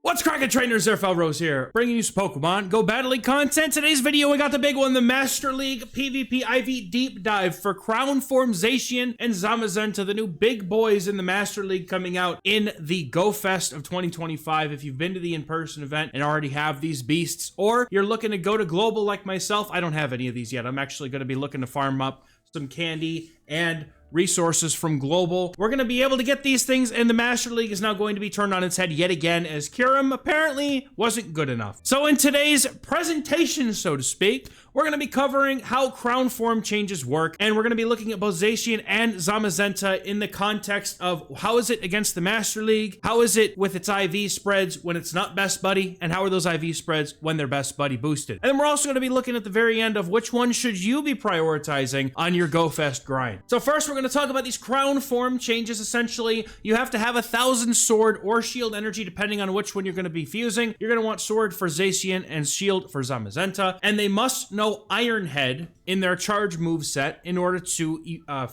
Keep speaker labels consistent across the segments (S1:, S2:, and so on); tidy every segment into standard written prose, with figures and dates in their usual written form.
S1: What's crackin' trainers? XehrFelrose here, bringing you some Pokemon Go Battle League content. Today's video, we got the big one, the Master League PvP IV Deep Dive for Crown Form Zacian and Zamazenta, the new big boys in the Master League coming out in the Go Fest of 2025. If you've been to the in-person event and already have these beasts, or you're looking to go to global like myself, I don't have any of these yet. I'm actually going to be looking to farm up some candy and resources from global. We're going to be able to get these things, and the Master League is now going to be turned on its head yet again, as Kyurem apparently wasn't good enough. So in today's presentation, so to speak, we're going to be covering how crown form changes work, and we're going to be looking at both Zacian and Zamazenta in the context of how is it against the Master League, how is it with its IV spreads when it's not best buddy, and how are those IV spreads when they're best buddy boosted. And then we're also going to be looking at the very end of which one should you be prioritizing on your Go Fest grind. So first, we're going to talk about these crown form changes. Essentially, you have to have 1,000 sword or shield energy depending on which one you're going to be fusing. You're going to want sword for Zacian and shield for Zamazenta, and they must know Iron Head in their charge move set in order to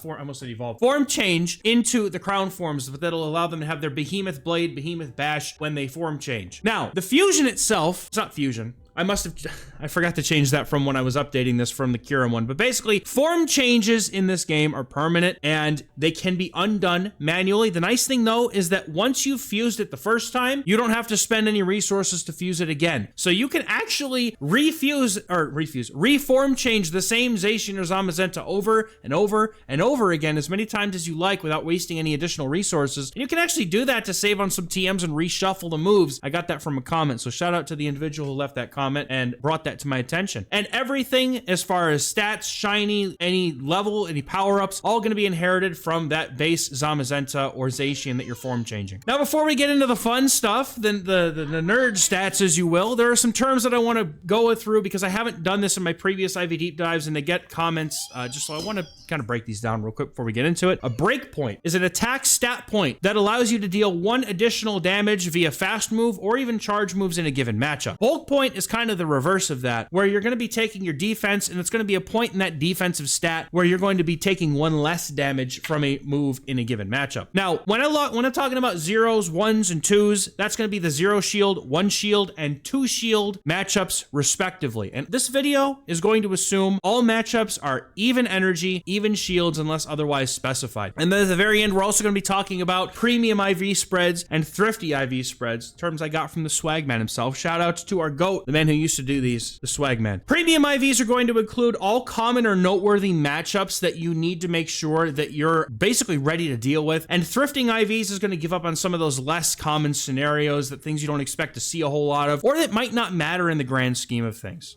S1: form change into the crown forms, but that'll allow them to have their Behemoth Blade, Behemoth Bash when they form change. Now, the fusion itself, it's not fusion. I forgot to change that from when I was updating this from the Kyurem one, but basically form changes in this game are permanent and they can be undone manually. The nice thing though is that once you've fused it the first time, you don't have to spend any resources to fuse it again. So you can actually reform change the same Zacian or Zamazenta over and over and over again as many times as you like without wasting any additional resources. And you can actually do that to save on some TMs and reshuffle the moves. I got that from a comment, so shout out to the individual who left that comment and brought that to my attention. And everything as far as stats, shiny, any level, any power-ups, all going to be inherited from that base Zamazenta or Zacian that you're form changing. Now, before we get into the fun stuff, then the nerd stats, as you will, there are some terms that I want to go through because I haven't done this in my previous IV deep dives and they get comments, just so I want to kind of break these down real quick before we get into it. A break point is an attack stat point that allows you to deal 1 additional damage via fast move or even charge moves in a given matchup. Bulk point is kind of the reverse of that, where you're going to be taking your defense and it's going to be a point in that defensive stat where you're going to be taking 1 less damage from a move in a given matchup. Now, when I'm talking about 0s, 1s, and 2s, that's going to be the 0 shield, 1 shield, and 2 shield matchups respectively. And this video is going to assume all matchups are even energy, even shields, unless otherwise specified. And then at the very end, we're also going to be talking about premium IV spreads and thrifty IV spreads, terms I got from the Swagman himself. Shout out to our GOAT, the man who used to do these, the Swagman. Premium IVs are going to include all common or noteworthy matchups that you need to make sure that you're basically ready to deal with. And thrifting IVs is going to give up on some of those less common scenarios, that things you don't expect to see a whole lot of, or that might not matter in the grand scheme of things.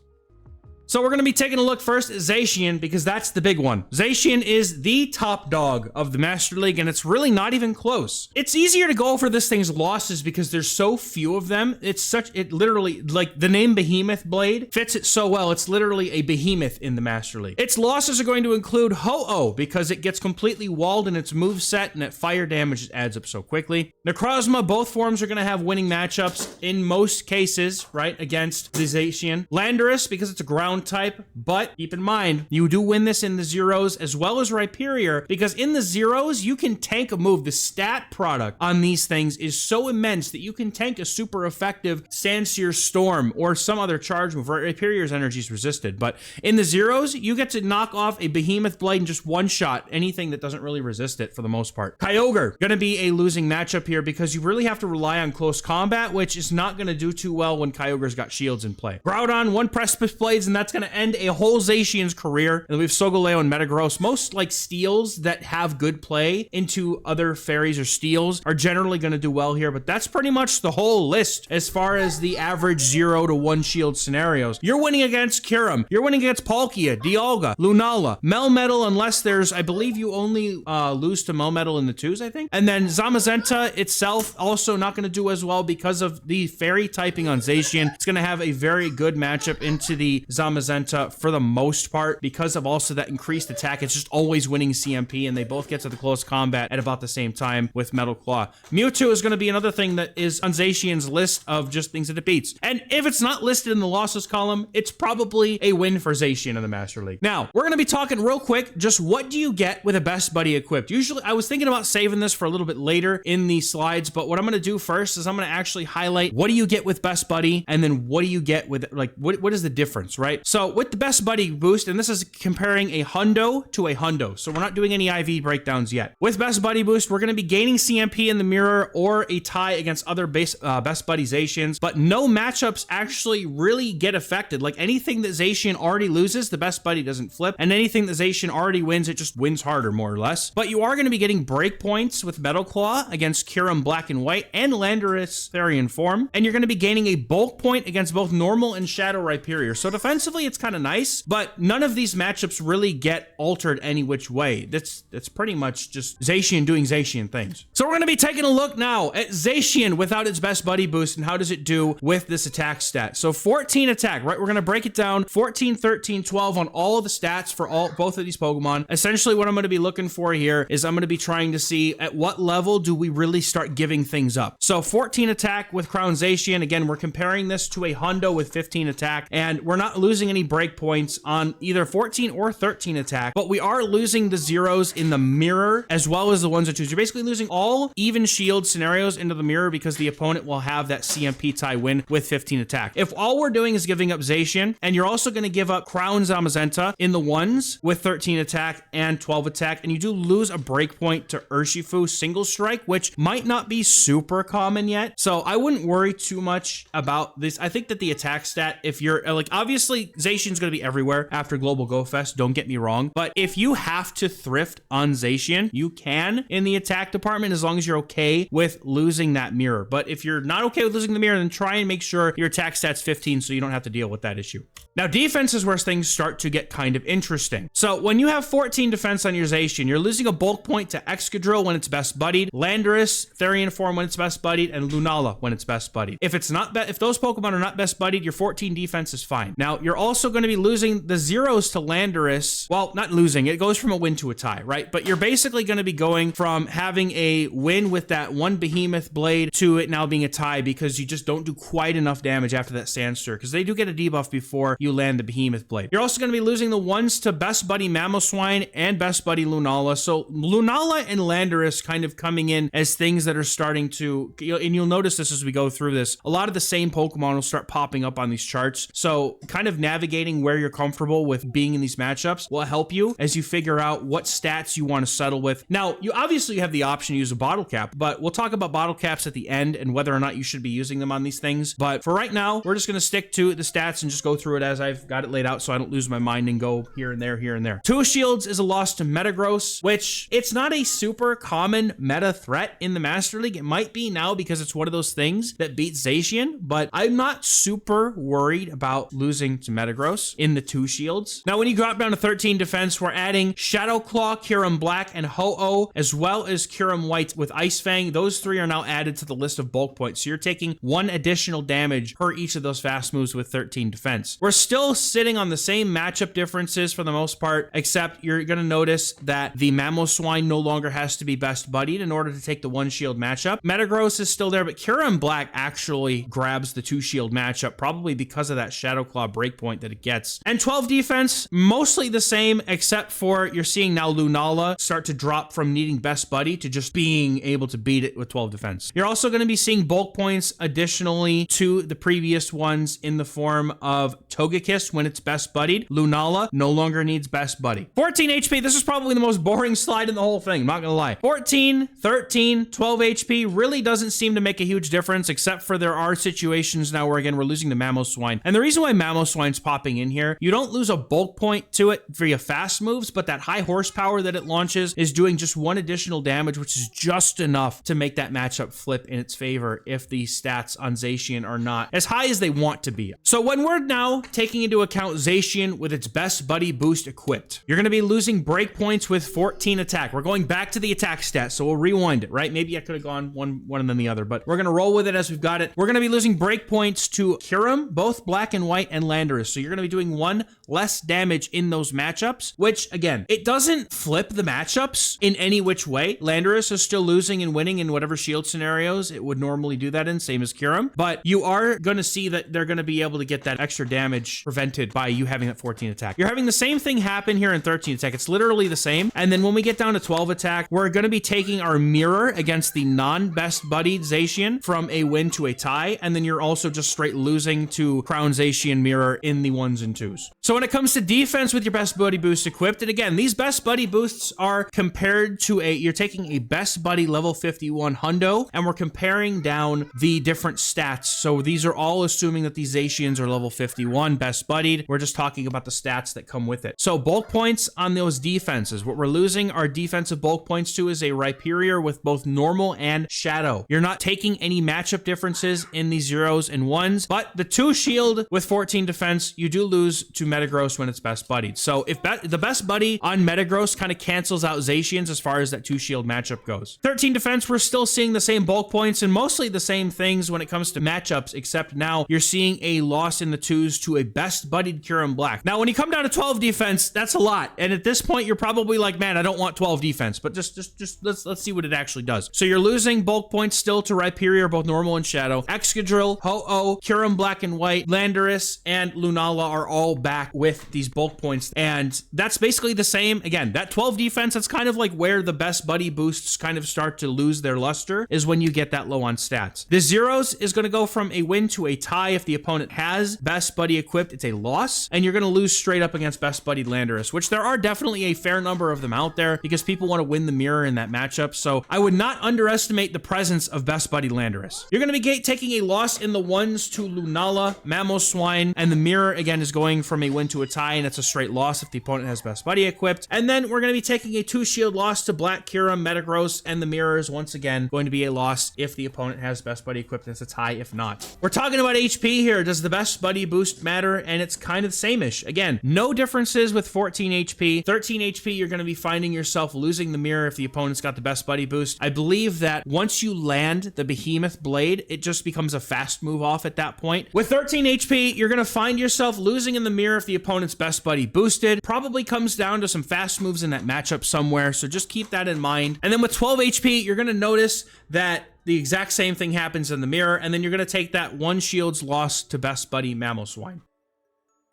S1: So we're going to be taking a look first at Zacian because that's the big one. Zacian is the top dog of the Master League and it's really not even close. It's easier to go for this thing's losses because there's so few of them. It literally, like the name Behemoth Blade fits it so well. It's literally a behemoth in the Master League. Its losses are going to include Ho-Oh because it gets completely walled in its moveset and that fire damage adds up so quickly. Necrozma, both forms are going to have winning matchups in most cases, right, against the Zacian. Landorus because it's a ground type, but keep in mind, you do win this in the 0s as well as Rhyperior, because in the 0s, you can tank a move. The stat product on these things is so immense that you can tank a super effective Sandsear Storm or some other charge move. Rhyperior's energy is resisted, but in the 0s, you get to knock off a Behemoth Blade in just one shot, anything that doesn't really resist it for the most part. Kyogre, gonna be a losing matchup here because you really have to rely on close combat, which is not gonna do too well when Kyogre's got shields in play. Groudon, 1 Precipice Blades, and that's going to end a whole Zacian's career. And we have Solgaleo and Metagross. Most like steals that have good play into other fairies or steals are generally going to do well here, but that's pretty much the whole list as far as the average 0 to 1 shield scenarios. You're winning against Kyurem. You're winning against Palkia, Dialga, Lunala, Melmetal, unless there's, I believe you only lose to Melmetal in the 2s, I think. And then Zamazenta itself also not going to do as well because of the fairy typing on Zacian. It's going to have a very good matchup into the Zamazenta Zamazenta for the most part because of also that increased attack. It's just always winning CMP, and they both get to the close combat at about the same time with Metal Claw. Mewtwo is going to be another thing that is on Zacian's list of just things that it beats. And if it's not listed in the losses column, it's probably a win for Zacian in the Master League. Now, we're going to be talking real quick, just what do you get with a Best Buddy equipped? Usually, I was thinking about saving this for a little bit later in the slides, but what I'm going to do first is I'm going to actually highlight what do you get with Best Buddy, and then what do you get with, like, what is the difference, right? So with the Best Buddy boost, and this is comparing a hundo to a hundo, so we're not doing any IV breakdowns yet. With Best Buddy boost, we're going to be gaining CMP in the mirror or a tie against other Best Buddy Zacians, but no matchups actually really get affected. Like anything that Zacian already loses, the Best Buddy doesn't flip, and anything that Zacian already wins, it just wins harder, more or less. But you are going to be getting break points with Metal Claw against Kyurem Black and White and Landorus Therian Form, and you're going to be gaining a bulk point against both normal and Shadow Rhyperior. So defensively, it's kind of nice, but none of these matchups really get altered any which way. That's pretty much just Zacian doing Zacian things. So we're going to be taking a look now at Zacian without its Best Buddy boost and how does it do with this attack stat. So 14 attack, right? We're going to break it down 14, 13, 12 on all of the stats for both of these Pokemon. Essentially, what I'm going to be looking for here is I'm going to be trying to see at what level do we really start giving things up. So 14 attack with Crown Zacian. Again, we're comparing this to a hundo with 15 attack, and we're not losing any break points on either 14 or 13 attack, but we are losing the zeros in the mirror as well as the ones and twos. You're basically losing all even shield scenarios into the mirror because the opponent will have that CMP tie win with 15 attack. If all we're doing is giving up Zacian, and you're also going to give up Crown Zamazenta in the ones with 13 attack and 12 attack, and you do lose a break point to Urshifu single strike, which might not be super common yet. So I wouldn't worry too much about this. I think that the attack stat, if you're like, obviously Zacian's going to be everywhere after Global Go Fest, don't get me wrong, but if you have to thrift on Zacian, you can in the attack department as long as you're okay with losing that mirror. But if you're not okay with losing the mirror, then try and make sure your attack stat's 15 so you don't have to deal with that issue. Now, defense is where things start to get kind of interesting. So when you have 14 defense on your Zacian, you're losing a bulk point to Excadrill when it's Best Buddied, Landorus Therian Form when it's Best Buddied, and Lunala when it's Best Buddied. If those Pokemon are not Best Buddied, your 14 defense is fine. Now, you're also going to be losing the zeros to Landorus. Well, not losing, it goes from a win to a tie, right? But you're basically going to be going from having a win with that one Behemoth Blade to it now being a tie because you just don't do quite enough damage after that Sandstir, because they do get a debuff before you land the Behemoth Blade. You're also going to be losing the ones to Best Buddy Mamoswine and Best Buddy Lunala. So Lunala and Landorus kind of coming in as things that are starting to, and you'll notice this as we go through this, a lot of the same Pokemon will start popping up on these charts. So kind of navigating where you're comfortable with being in these matchups will help you as you figure out what stats you want to settle with. Now, you obviously have the option to use a bottle cap, but we'll talk about bottle caps at the end and whether or not you should be using them on these things. But for right now, we're just going to stick to the stats and just go through it as I've got it laid out so I don't lose my mind and go here and there, here and there. Two Shields is a loss to Metagross, which it's not a super common meta threat in the Master League. It might be now because it's one of those things that beats Zacian, but I'm not super worried about losing to Metagross in the Two Shields. Now, when you drop down to 13 defense, we're adding Shadow Claw, Kyurem Black, and Ho-Oh, as well as Kyurem White with Ice Fang. Those three are now added to the list of bulk points. So you're taking one additional damage per each of those fast moves with 13 defense. We're still sitting on the same matchup differences for the most part, except you're going to notice that the Mamoswine no longer has to be Best Buddied in order to take the one shield matchup. Metagross is still there, but Kyurem Black actually grabs the two shield matchup, probably because of that Shadow Claw breakpoint that it gets. And 12 defense, mostly the same, except for you're seeing now Lunala start to drop from needing Best Buddy to just being able to beat it with 12 defense. You're also going to be seeing bulk points additionally to the previous ones in the form of Togekiss when it's Best Buddied. Lunala no longer needs Best Buddy. 14 HP, this is probably the most boring slide in the whole thing, I'm not gonna lie. 14, 13, 12 HP really doesn't seem to make a huge difference, except for there are situations now where, again, we're losing the Mamoswine. And the reason why Mamoswine's popping in here, you don't lose a bulk point to it via fast moves, but that high horsepower that it launches is doing just one additional damage, which is just enough to make that matchup flip in its favor if the stats on Zacian are not as high as they want to be. So when we're now taking into account Zacian with its Best Buddy boost equipped, you're going to be losing break points with 14 attack. We're going back to the attack stat, so we'll rewind it, right? Maybe I could have gone one and then the other, but we're going to roll with it as we've got it. We're going to be losing break points to Kyurem, both Black and White, and Landorus. Landorus. So you're going to be doing 1 less damage in those matchups, which again, it doesn't flip the matchups in any which way. Landorus is still losing and winning in whatever shield scenarios it would normally do that in, same as Kyurem. But you are going to see that they're going to be able to get that extra damage prevented by you having that 14 attack. You're having the same thing happen here in 13 attack. It's literally the same. And then when we get down to 12 attack, we're going to be taking our mirror against the non-best buddied Zacian from a win to a tie. And then you're also just straight losing to Crown Zacian mirror in the 1s and 2s. So when it comes to defense with your best buddy boost equipped, and again, these best buddy boosts are compared to you're taking a best buddy level 51 hundo, and we're comparing down the different stats. So these are all assuming that these Zacians are level 51 best buddied. We're just talking about the stats that come with it. So bulk points on those defenses. What we're losing our defensive bulk points to is a Rhyperior with both normal and shadow. You're not taking any matchup differences in the 0s and 1s, but the 2 shield with 14 defense, you do lose to Metagross when it's best buddied. So if the best buddy on Metagross kind of cancels out Zacians as far as that 2 shield matchup goes. 13 defense, we're still seeing the same bulk points and mostly the same things when it comes to matchups, except now you're seeing a loss in the 2s to a best buddied Kyurem Black. Now, when you come down to 12 defense, that's a lot. And at this point, you're probably like, man, I don't want 12 defense, but just let's see what it actually does. So you're losing bulk points still to Rhyperior, both normal and shadow. Excadrill, Ho-Oh, Kyurem Black and White, Landorus, and Lunala are all back with these bulk points. And that's basically the same. Again, that 12 defense, that's kind of like where the best buddy boosts kind of start to lose their luster, is when you get that low on stats. The 0s is going to go from a win to a tie if the opponent has best buddy equipped. It's a loss, and you're going to lose straight up against best buddied Landorus, which there are definitely a fair number of them out there because people want to win the mirror in that matchup. So I would not underestimate the presence of best buddy Landorus. You're going to be taking a loss in the 1s to Lunala, Mamoswine, and the mirror again is going from a win to a tie, and it's a straight loss if the opponent has best buddy equipped. And then we're going to be taking a 2 shield loss to Black Kyurem, Metagross, and the mirror is once again going to be a loss if the opponent has best buddy equipped. It's a tie if not. We're talking about HP here. Does the best buddy boost matter? And it's kind of the same-ish. Again, no differences with 14 HP. 13 HP, you're going to be finding yourself losing the mirror if the opponent's got the best buddy boost. I believe that once you land the Behemoth Blade, it just becomes a fast move off at that point. With 13 HP, you're going to find yourself losing in the mirror if the opponent's best buddy boosted. Probably comes down to some fast moves in that matchup somewhere, so just keep that in mind. And then with 12 HP, you're going to notice that the exact same thing happens in the mirror, and then you're going to take that 1 shield's loss to best buddy Mamoswine.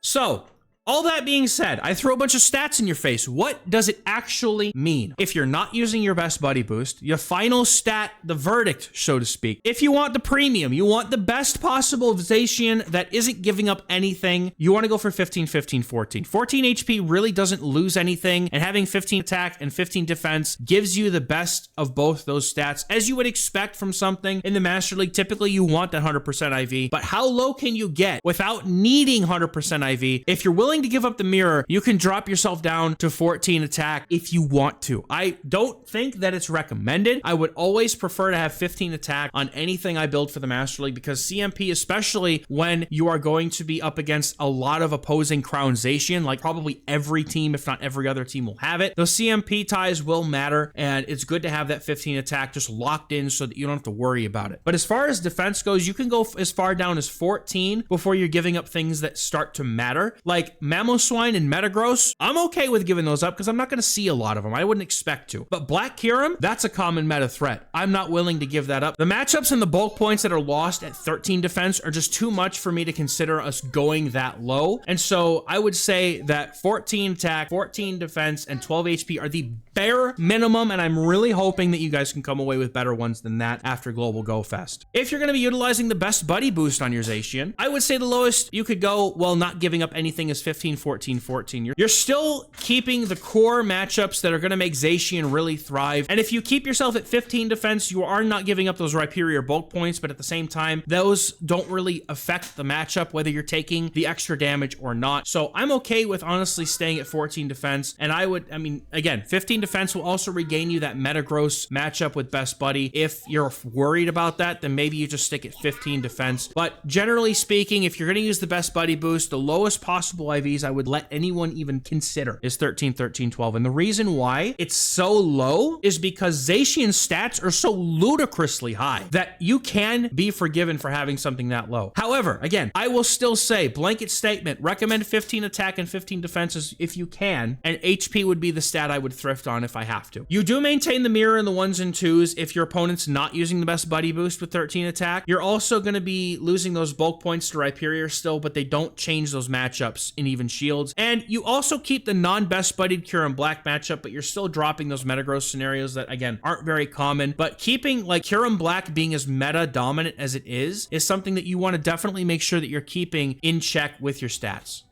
S1: So, all that being said, I throw a bunch of stats in your face. What does it actually mean? If you're not using your best buddy boost, your final stat, the verdict, so to speak. If you want the premium, you want the best possible Zacian that isn't giving up anything, you want to go for 15, 15, 14. 14 HP really doesn't lose anything, and having 15 attack and 15 defense gives you the best of both those stats, as you would expect from something in the Master League. Typically, you want that 100% IV, but how low can you get without needing 100% IV? If you're willing to give up the mirror, you can drop yourself down to 14 attack if you want to. I don't think that it's recommended. I would always prefer to have 15 attack on anything I build for the Master League, because CMP, especially when you are going to be up against a lot of opposing Crown Zacian, like probably every team, if not every other team, will have it. Those CMP ties will matter, and it's good to have that 15 attack just locked in so that you don't have to worry about it. But as far as defense goes, you can go as far down as 14 before you're giving up things that start to matter, like Mamoswine and Metagross. I'm okay with giving those up because I'm not going to see a lot of them. I wouldn't expect to. But Black Kyurem, that's a common meta threat. I'm not willing to give that up. The matchups and the bulk points that are lost at 13 defense are just too much for me to consider us going that low. And so I would say that 14 attack, 14 defense, and 12 HP are the bare minimum, and I'm really hoping that you guys can come away with better ones than that after Global Go Fest. If you're going to be utilizing the best buddy boost on your Zacian, I would say the lowest you could go while not giving up anything is 15, 14, 14. You're still keeping the core matchups that are going to make Zacian really thrive, and if you keep yourself at 15 defense, you are not giving up those Rhyperior bulk points, but at the same time, those don't really affect the matchup, whether you're taking the extra damage or not. So I'm okay with honestly staying at 14 defense, and I mean, again, 15 defense will also regain you that Metagross matchup with best buddy. If you're worried about that, then maybe you just stick at 15 defense. But generally speaking, if you're going to use the best buddy boost, the lowest possible IV IVs I would let anyone even consider is 13, 13, 12. And the reason why it's so low is because Zacian's stats are so ludicrously high that you can be forgiven for having something that low. However, again, I will still say, blanket statement, recommend 15 attack and 15 defenses if you can, and HP would be the stat I would thrift on if I have to. You do maintain the mirror in the 1s and 2s if your opponent's not using the best buddy boost with 13 attack. You're also going to be losing those bulk points to Rhyperior still, but they don't change those matchups in even shields. And you also keep the non-best buddied Kyurem Black matchup, but you're still dropping those Metagross scenarios that, again, aren't very common. But keeping like Kyurem Black being as meta dominant as it is something that you want to definitely make sure that you're keeping in check with your stats.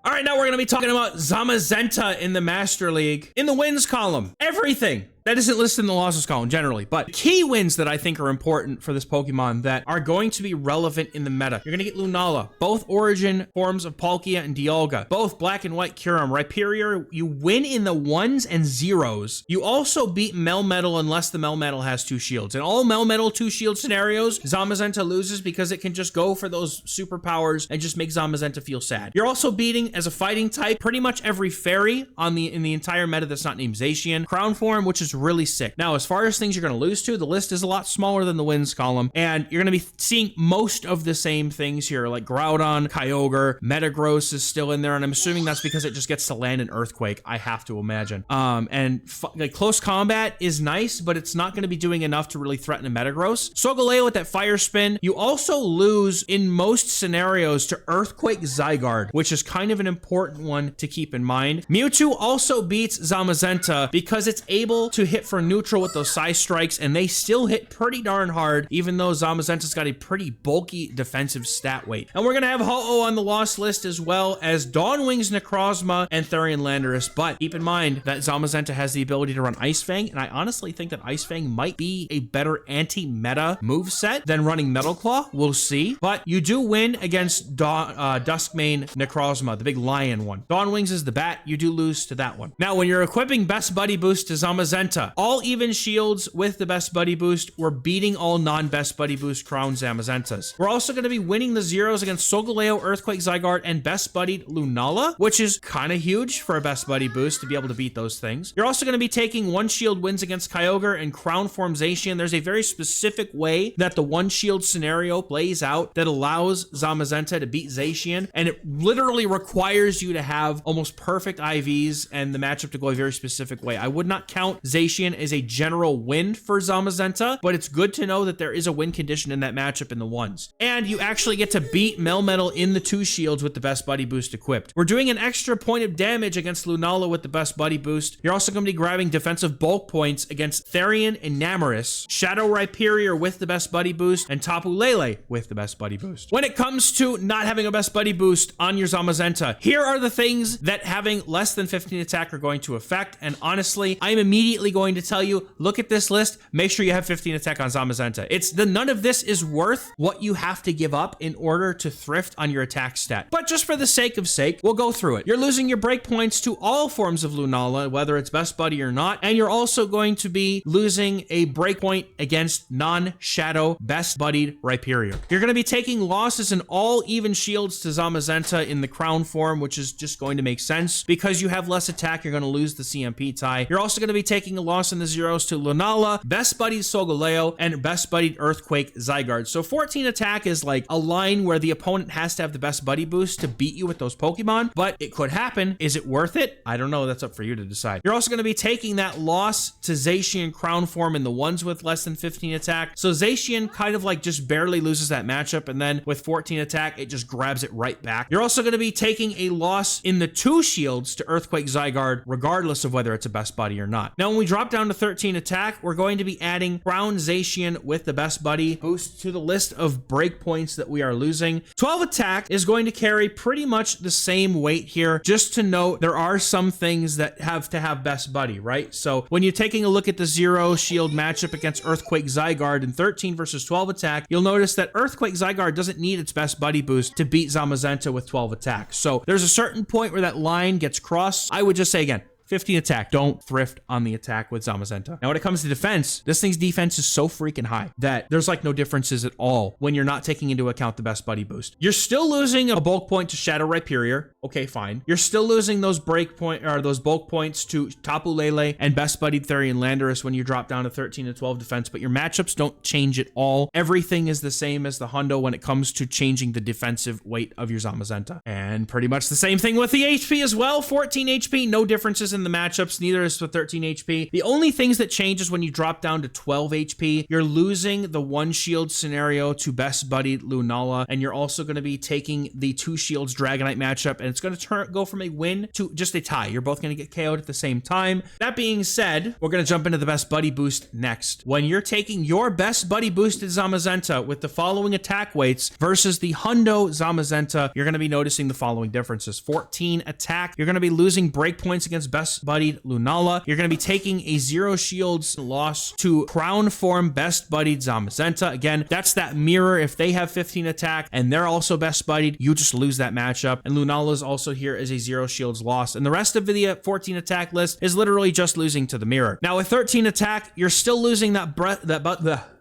S1: All right, now we're going to be talking about Zamazenta in the Master League. In the wins column, everything that isn't listed in the losses column generally, but key wins that I think are important for this Pokemon that are going to be relevant in the meta. You're going to get Lunala, both origin forms of Palkia and Dialga, both black and white Kyurem, Rhyperior. You win in the 1s and 0s. You also beat Melmetal unless the Melmetal has 2 shields. In all Melmetal 2 shield scenarios, Zamazenta loses because it can just go for those superpowers and just make Zamazenta feel sad. You're also beating, as a fighting type, pretty much every fairy in the entire meta that's not named Zacian. Crown form, which is really sick. Now, as far as things you're going to lose to, the list is a lot smaller than the wins column, and you're going to be seeing most of the same things here, like Groudon, Kyogre, Metagross is still in there, and I'm assuming that's because it just gets to land an Earthquake, I have to imagine. Like close combat is nice, but it's not going to be doing enough to really threaten a Metagross. Solgaleo with that Fire Spin. You also lose in most scenarios to Earthquake Zygarde, which is kind of an important one to keep in mind. Mewtwo also beats Zamazenta because it's able to hit for neutral with those Psy Strikes, and they still hit pretty darn hard, even though Zamazenta's got a pretty bulky defensive stat weight. And we're gonna have Ho-Oh on the loss list, as well as Dawnwing's Necrozma and Therian Landorus, but keep in mind that Zamazenta has the ability to run Ice Fang, and I honestly think that Ice Fang might be a better anti-meta moveset than running Metal Claw. We'll see, but you do win against Duskmane Necrozma, the big lion one. Dawnwings is the bat. You do lose to that one. Now, when you're equipping Best Buddy Boost to Zamazenta, all even shields with the Best Buddy Boost, we're beating all non-Best Buddy Boost Crown Zamazentas. We're also going to be winning the 0s against Solgaleo, Earthquake Zygarde, and Best Buddied Lunala, which is kind of huge for a Best Buddy Boost to be able to beat those things. You're also going to be taking 1 shield wins against Kyogre and Crown Form Zacian. There's a very specific way that the 1 shield scenario plays out that allows Zamazenta to beat Zacian, and it literally requires you to have almost perfect IVs and the matchup to go a very specific way. I would not count Zacian as a general win for Zamazenta, but it's good to know that there is a win condition in that matchup in the 1s. And you actually get to beat Melmetal in the 2 shields with the Best Buddy Boost equipped. We're doing an extra point of damage against Lunala with the Best Buddy Boost. You're also going to be grabbing defensive bulk points against Therian and Namarus, Shadow Rhyperior with the Best Buddy Boost, and Tapu Lele with the Best Buddy Boost. When it comes to not having a Best Buddy Boost on your Zamazenta, here are the things that having less than 15 attack are going to affect, and honestly, I'm immediately going to tell you, look at this list, make sure you have 15 attack on Zamazenta. None of this is worth what you have to give up in order to thrift on your attack stat. But just for the sake of sake, we'll go through it. You're losing your break points to all forms of Lunala, whether it's Best Buddy or not, and you're also going to be losing a break point against non-Shadow Best Buddied Rhyperior. You're going to be taking losses in all even shields to Zamazenta in the Crown form, which is just going to make sense. Because you have less attack, you're going to lose the CMP tie. You're also going to be taking a loss in the 0s to Lunala, Best Buddied Solgaleo, and Best Buddied Earthquake Zygarde. So 14 attack is like a line where the opponent has to have the Best Buddy Boost to beat you with those Pokemon, but it could happen. Is it worth it? I don't know. That's up for you to decide. You're also going to be taking that loss to Zacian Crown form in the 1s with less than 15 attack. So Zacian kind of like just barely loses that matchup, and then with 14 attack, it just grabs it right back. You're also going to be taking a loss in the 2 shields to Earthquake Zygarde, regardless of whether it's a Best Buddy or not. Now, when we drop down to 13 attack, we're going to be adding Crown Zacian with the Best Buddy Boost to the list of break points that we are losing. 12 attack is going to carry pretty much the same weight here. Just to note, there are some things that have to have Best Buddy, right? So when you're taking a look at the 0 shield matchup against Earthquake Zygarde in 13 versus 12 attack, you'll notice that Earthquake Zygarde doesn't need its Best Buddy Boost to beat Zamazenta with 12 attack. So there's a certain point where that line gets crossed. I would just say again, 15 attack. Don't thrift on the attack with Zamazenta. Now, when it comes to defense, this thing's defense is so freaking high that there's like no differences at all when you're not taking into account the best buddy boost. You're still losing a bulk point to Shadow Rhyperior. Okay, fine. You're still losing those bulk points to Tapu Lele and best buddy Therian Landorus when you drop down to 13 to 12 defense, but your matchups don't change at all. Everything is the same as the hundo when it comes to changing the defensive weight of your Zamazenta. And pretty much the same thing with the HP as well. 14 HP, no differences in the matchups, neither is for 13 HP. The only things that change is when you drop down to 12 HP, you're losing the 1 shield scenario to best buddy Lunala, and you're also going to be taking the 2 shields Dragonite matchup, and it's going to go from a win to just a tie. You're both going to get KO'd at the same time. That being said, we're going to jump into the best buddy boost next. When you're taking your best buddy boosted Zamazenta with the following attack weights versus the hundo Zamazenta, you're going to be noticing the following differences. 14 attack, you're going to be losing break points against best buddied Lunala. You're going to be taking a 0 shields loss to crown form best buddied Zamazenta. Again, that's that mirror. If they have 15 attack and they're also best buddied, you just lose that matchup. And Lunala is also here as a 0 shields loss. And the rest of the 14 attack list is literally just losing to the mirror. Now with 13 attack, you're still losing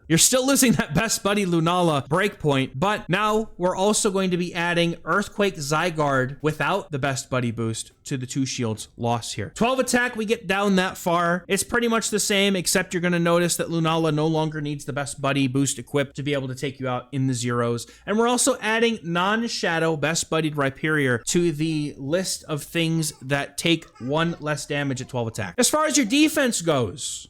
S1: you're still losing that best buddy Lunala breakpoint, but now we're also going to be adding Earthquake Zygarde without the best buddy boost to the 2 shields loss here. 12 attack, we get down that far. It's pretty much the same, except you're going to notice that Lunala no longer needs the best buddy boost equipped to be able to take you out in the zeros. And we're also adding non-shadow best buddied Rhyperior to the list of things that take 1 less damage at 12 attack. As far as your defense goes,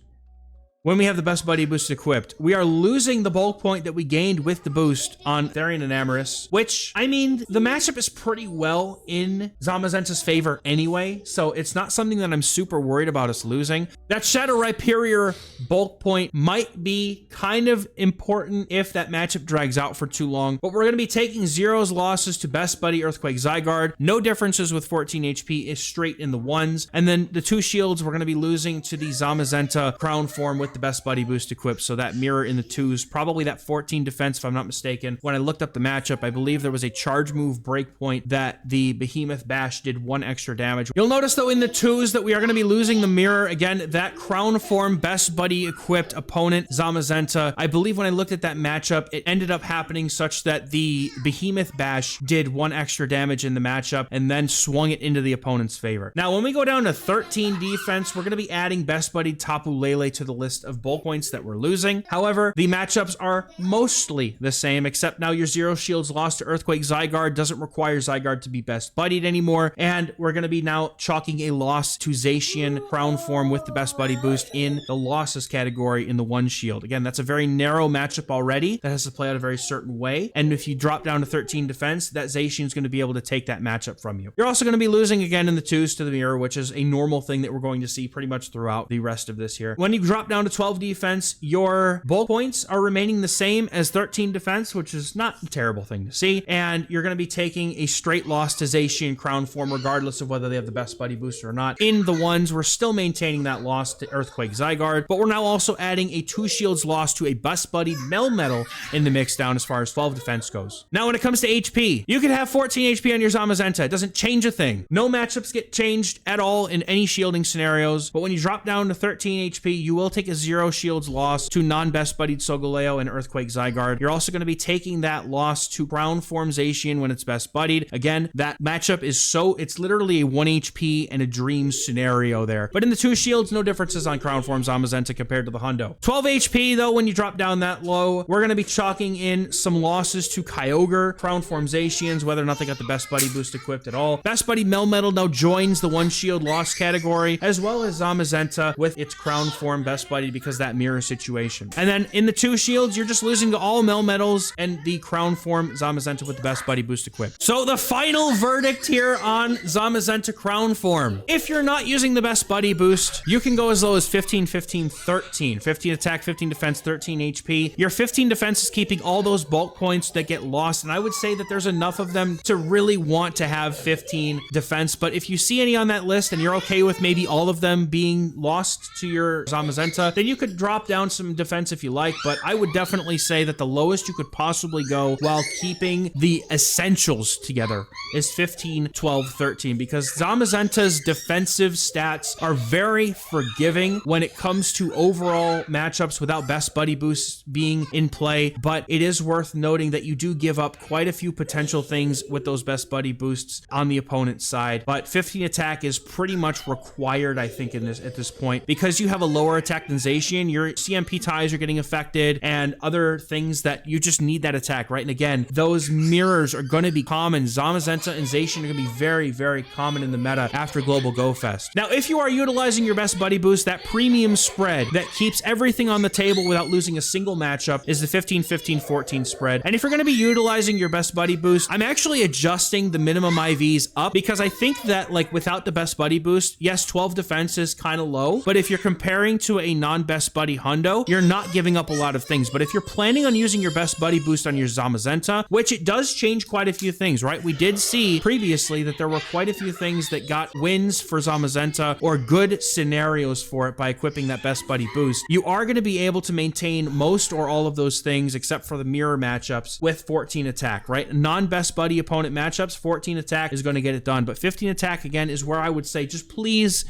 S1: when we have the best buddy boost equipped, we are losing the bulk point that we gained with the boost on Therian and Amorous, which, I mean, the matchup is pretty well in Zamazenta's favor anyway, so it's not something that I'm super worried about us losing. That Shadow Rhyperior bulk point might be kind of important if that matchup drags out for too long, but we're going to be taking 0's losses to best buddy Earthquake Zygarde, no differences with 14 HP, is straight in the 1s, and then the 2 shields we're going to be losing to the Zamazenta crown form with the best buddy boost equipped, so that mirror in the 2s, probably that 14 defense if I'm not mistaken. When I looked up the matchup, I believe there was a charge move breakpoint that the Behemoth Bash did 1 extra damage. You'll notice though in the 2s that we are going to be losing the mirror again. That crown form best buddy equipped opponent Zamazenta, I believe when I looked at that matchup, it ended up happening such that the Behemoth Bash did 1 extra damage in the matchup and then swung it into the opponent's favor. Now when we go down to 13 defense, we're going to be adding best buddy Tapu Lele to the list of bulk points that we're losing. However, the matchups are mostly the same, except now your 0 shields lost to Earthquake Zygarde doesn't require Zygarde to be best buddied anymore, and we're going to be now chalking a loss to Zacian crown form with the best buddy boost in the losses category in the 1 shield. Again, that's a very narrow matchup already that has to play out a very certain way, and if you drop down to 13 defense, that Zacian is going to be able to take that matchup from you. You're also going to be losing again in the 2s to the mirror, which is a normal thing that we're going to see pretty much throughout the rest of this here. When you drop down to 12 defense, your bulk points are remaining the same as 13 defense, which is not a terrible thing to see, and you're going to be taking a straight loss to Zacian crown form regardless of whether they have the best buddy booster or not. In the 1s, we're still maintaining that loss to Earthquake Zygarde, but we're now also adding a 2 shields loss to a best buddied Melmetal in the mix down as far as 12 defense goes. Now when it comes to HP, you can have 14 HP on your Zamazenta. It doesn't change a thing. No matchups get changed at all in any shielding scenarios, but when you drop down to 13 HP, you will take a 0 shields loss to non-best buddied Solgaleo and Earthquake Zygarde. You're also going to be taking that loss to Crown Form Zacian when it's best buddied. Again, that matchup is it's literally a 1 HP and a dream scenario there. But in the 2 shields, no differences on Crown Form Zamazenta compared to the hundo. 12 HP though, when you drop down that low, we're going to be chalking in some losses to Kyogre, Crown Form Zacians, whether or not they got the best buddy boost equipped at all. Best buddy Melmetal now joins the 1 shield loss category, as well as Zamazenta with its Crown Form best buddy because that mirror situation. And then in the 2 shields, you're just losing to all Melmetals and the Crown Form Zamazenta with the best buddy boost equipped. So the final verdict here on Zamazenta Crown Form. If you're not using the best buddy boost, you can go as low as 15, 15, 13. 15 attack, 15 defense, 13 HP. Your 15 defense is keeping all those bulk points that get lost, and I would say that there's enough of them to really want to have 15 defense, but if you see any on that list and you're okay with maybe all of them being lost to your Zamazenta, then you could drop down some defense if you like, but I would definitely say that the lowest you could possibly go while keeping the essentials together is 15, 12, 13, because Zamazenta's defensive stats are very forgiving when it comes to overall matchups without best buddy boosts being in play, but it is worth noting that you do give up quite a few potential things with those best buddy boosts on the opponent's side. But 15 attack is pretty much required, I think, at this point, because you have a lower attack than Zacian. Your CMP ties are getting affected and other things that you just need that attack, right? And again, those mirrors are going to be common. Zamazenta and Zacian are going to be very, very common in the meta after Global Go Fest. Now, if you are utilizing your best buddy boost, that premium spread that keeps everything on the table without losing a single matchup is the 15, 15, 14 spread. And if you're going to be utilizing your best buddy boost, I'm actually adjusting the minimum IVs up because I think that, like, without the best buddy boost, yes, 12 defense is kind of low, but if you're comparing to a non-best buddy hundo, you're not giving up a lot of things. But if you're planning on using your best buddy boost on your Zamazenta, which it does change quite a few things, right? We did see previously that there were quite a few things that got wins for Zamazenta or good scenarios for it by equipping that best buddy boost. You are going to be able to maintain most or all of those things except for the mirror matchups with 14 attack, right? Non-best buddy opponent matchups, 14 attack is going to get it done, but 15 attack again is where I would say just please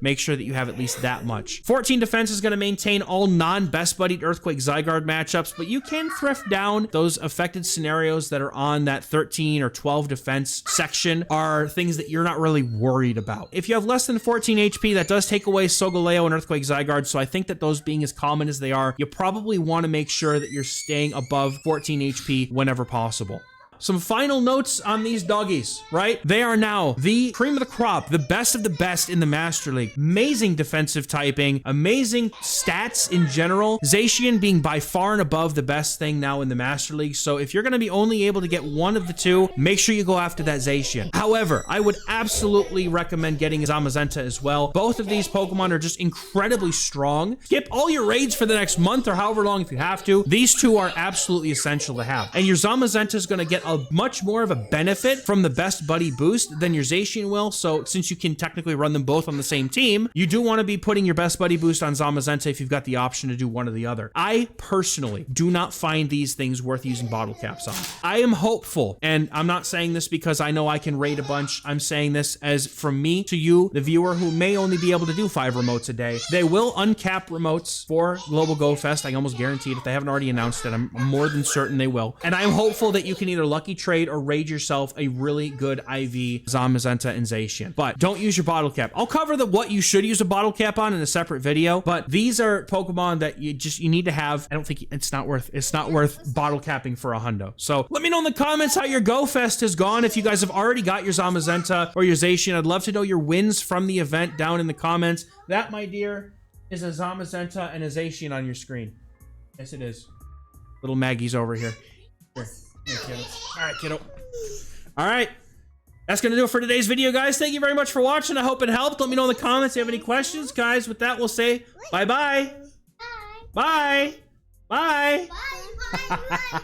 S1: make sure that you have at least that much. 14 defense is going to maintain all non-best buddied Earthquake Zygarde matchups, but you can thrift down those affected scenarios that are on that 13 or 12 defense section are things that you're not really worried about. If you have less than 14 HP, that does take away Solgaleo and Earthquake Zygarde, so I think that those being as common as they are, you probably want to make sure that you're staying above 14 HP whenever possible. Some final notes on these doggies, right? They are now the cream of the crop, the best of the best in the Master League. Amazing defensive typing, amazing stats in general. Zacian being by far and above the best thing now in the Master League. So if you're going to be only able to get one of the two, make sure you go after that Zacian. However, I would absolutely recommend getting Zamazenta as well. Both of these Pokemon are just incredibly strong. Skip all your raids for the next month or however long if you have to. These two are absolutely essential to have. And your Zamazenta is going to get a much more of a benefit from the best buddy boost than your Zacian will. So since you can technically run them both on the same team, you do want to be putting your best buddy boost on Zamazenta if you've got the option to do one or the other. I personally do not find these things worth using bottle caps on. I am hopeful, and I'm not saying this because I know I can raid a bunch. I'm saying this as from me to you, the viewer who may only be able to do 5 remotes a day. They will uncap remotes for Global Go Fest. I almost guarantee it. If they haven't already announced it, I'm more than certain they will. And I'm hopeful that you can either lucky trade or raid yourself a really good IV Zamazenta and Zacian. But don't use your bottle cap. I'll cover what you should use a bottle cap on in a separate video, but these are Pokemon that you need to have. I don't think it's not worth bottle capping for a hundo. So let me know in the comments how your Go Fest has gone. If you guys have already got your Zamazenta or your Zacian, I'd love to know your wins from the event down in the comments. That, my dear, is a Zamazenta and a Zacian on your screen. Yes, it is. Little Maggie's over here. Here, kiddo. All right, kiddo. All right. That's going to do it for today's video, guys. Thank you very much for watching. I hope it helped. Let me know in the comments if you have any questions. Guys, with that, we'll say bye-bye. Bye. Bye. Bye. Bye.